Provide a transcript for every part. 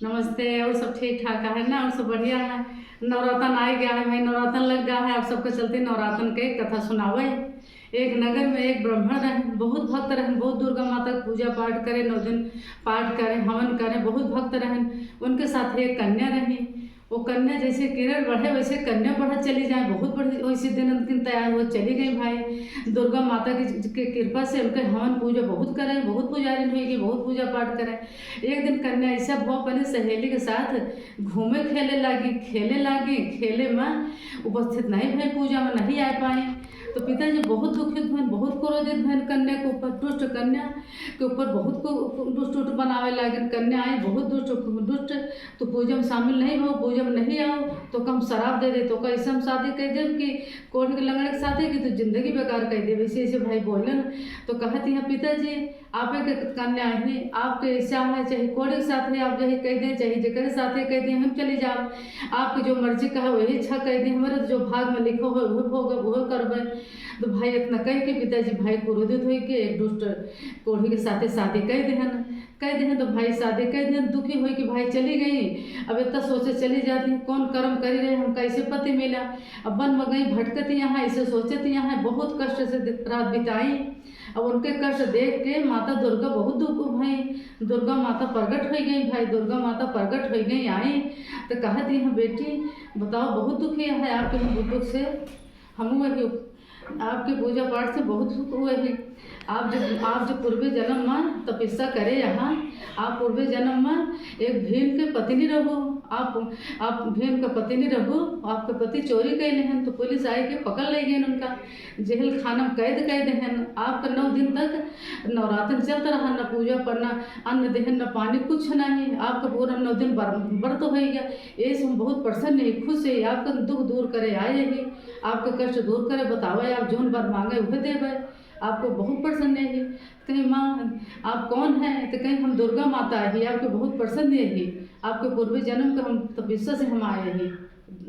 नमस्ते। और सब ठीक ठाक है ना? और सब बढ़िया है। नवरातन आ गया है भाई, नवरातन लग गया है। आप सबके चलते नवरातन के कथा सुनावे। एक नगर में एक ब्राह्मण रहे, बहुत भक्त रहे, बहुत दुर्गा माता का पूजा पाठ करे, 9 दिन पाठ करे, हवन करे, बहुत भक्त रहे। उनके साथ एक कन्या रही। वो कन्या जैसे किरण बढ़े वैसे कन्या बढ़त चली जाए, बहुत बड़ी वैसे दिन तैयार हो चली गई भाई। दुर्गा माता की कृपा से उनके हवन पूजा बहुत करे, बहुत पुजारी हुई, बहुत पूजा पाठ करे। एक दिन कन्या ऐसा भाव अपने सहेली के साथ घूमे खेले लागी खेले में उपस्थित नहीं भई, पूजा में नहीं आ पाए। तो पिताजी बहुत दुखित भन, बहुत क्रोधित भन, कन्या के ऊपर, दुष्ट कन्या के ऊपर बहुत को दुष्ट बनावे लागे। कन्या आई बहुत दुष्ट, तो पूजा में शामिल नहीं हो, पूजा में नहीं आओ तो कम शराब दे दे, तो कैसे हम शादी कह दे कि कोर्ट के लंगड़े के शादी की तो जिंदगी बेकार कह दे। वैसे ऐसे भाई बोले। तो कहती हैं पिताजी आप के कन्या है, आपके इच्छा है, चाहे कोड़े के साथ है आप जही कह दें, चाहे जकर साथ है कह दें, हम चले जाओ। आपकी जो मर्जी का है वही इच्छा कह दें, हमारे जो भाग में लिखो हो वो करबे। तो भाई इतना कह के पिताजी भाई क्रोधित हो के एक दुष्ट कोढ़ी के साथे शादी कह देहन। तो भाई शादी कह देहन, दुखी हो कि भाई चली गई। अब इतना सोचे चली जाती है, कौन कर्म करी रहे, हम कैसे पति मिला। अब बन में गई भटकती यहाँ, ऐसे सोचती यहाँ, बहुत कष्ट से रात बिताई। अब उनके कष्ट देख के माता दुर्गा बहुत दुख भाई, दुर्गा माता प्रकट हो गई भाई, दुर्गा माता प्रकट हो गई आई। तो कहती हैं बेटी बताओ बहुत दुखी है आपके दुख से, हम वही आपके पूजा पाठ से बहुत सुख हुए हैं। आप जो पूर्वी जन्म में तपस्या करे यहाँ, आप पूर्वी जन्म में एक भीम के पत्नी रहो, आप भीम का पत्नी रहो, आपके पति चोरी कैले हैं तो पुलिस आई के पकड़ ले गए, उनका जेल खाना में कैद कर देहन। आपका 9 दिन तक नवरात्र चलता रहा, न पूजा पढ़ना, अन्न देहन, न पानी, कुछ नहीं। आपका पूरा 9 दिन व्रत हो गया। ये हम बहुत प्रसन्न है, खुश है, आपका दुख दूर करे आए ही, आपका कष्ट दूर करे, बतावे आप जोन बार मांगे वह देवे, आपको बहुत प्रसन्न है। कहीं माँ आप कौन हैं? तो कहीं हम दुर्गा माता है, आपके बहुत प्रसन्न है, आपके पूर्वी जन्म का हम तपस्या से हम आए हैं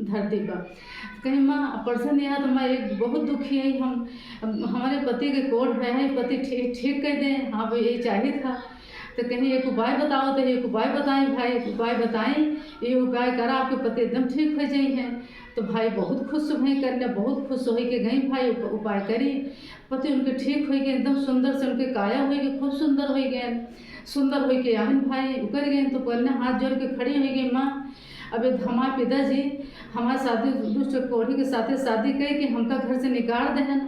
धरती पर। कहीं माँ प्रसन्न है तो मैं एक बहुत दुखी है, हम हमारे पति के कोड है, पति ठीक कह दें, हाँ भाई यही चाहिए था। तो कहीं एक उपाय बताओ, तो एक उपाय बताएं भाई, एक उपाय बताएं, ये उपाय करा आपके पति एकदम ठीक हो जाए हैं। तो भाई बहुत खुश भई, कन्या बहुत खुश हो के गई भाई, उपाय करी, पति उनके ठीक हो गए, एकदम सुंदर से उनके काया हो गए, खूब सुंदर हो गए, सुंदर हो के आहिन भाई उकर गए। तो कन्या हाथ जोड़ के खड़ी हो गई, माँ अब हमारे पिताजी हमारे शादी दुष्ट कोढ़ी के साथे शादी कह के हमका घर से निकाल देहन,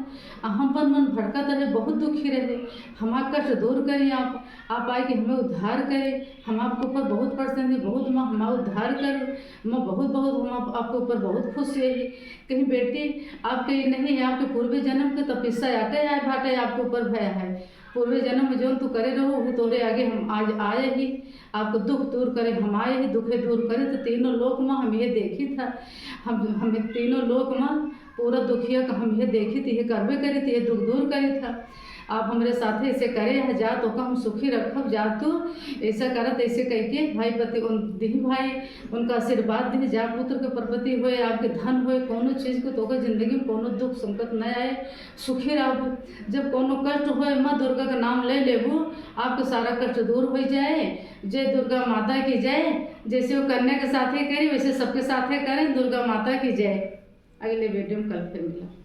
हम पर मन भड़कत रहे, बहुत दुखी रहे, हमारा कष्ट दूर करें आप आए कि हमें उद्धार करें। हम आपके ऊपर बहुत प्रसन्न है, बहुत माँ हमारा उद्धार करो, मैं बहुत हम आपके ऊपर बहुत खुश है। कहीं बेटी आपके ये नहीं है, आपके पूर्वी जन्म के तपस्या आटे आए भाटे आपके ऊपर भय है, पूर्वी जन्म में जो तू करे रहो वो तोरे आगे हम आज आए ही, आपको दुख दूर करे, हम आए ही दुखे दूर करे। तो तीनों लोक में हम ये देखी था, हमें तीनों लोक में पूरा दुखिया का हम ये देखी थी, ये करवे करी थी, ये दुख दूर करी था। आप हमारे साथ ऐसे करे है जा तो का हम सुखी रखब, जा तू ऐसा करत ऐसे कह के भाई पति दी भाई उनका आशीर्वाद दी, जा पुत्र के प्रपति हुए, आपके धन हुए, कोनो चीज़ को तो जिंदगी में कोनो दुख संकट न आए, सुखी रहो। जब कोनो कष्ट होए माँ दुर्गा का नाम ले लेबू, आपको सारा कष्ट दूर हो जाए। जय दुर्गा माता की जय। जैसे वो कन्या के साथ ही करी वैसे सबके साथ करें, दुर्गा माता की जय। अगले वीडियो में कल फिर मिला।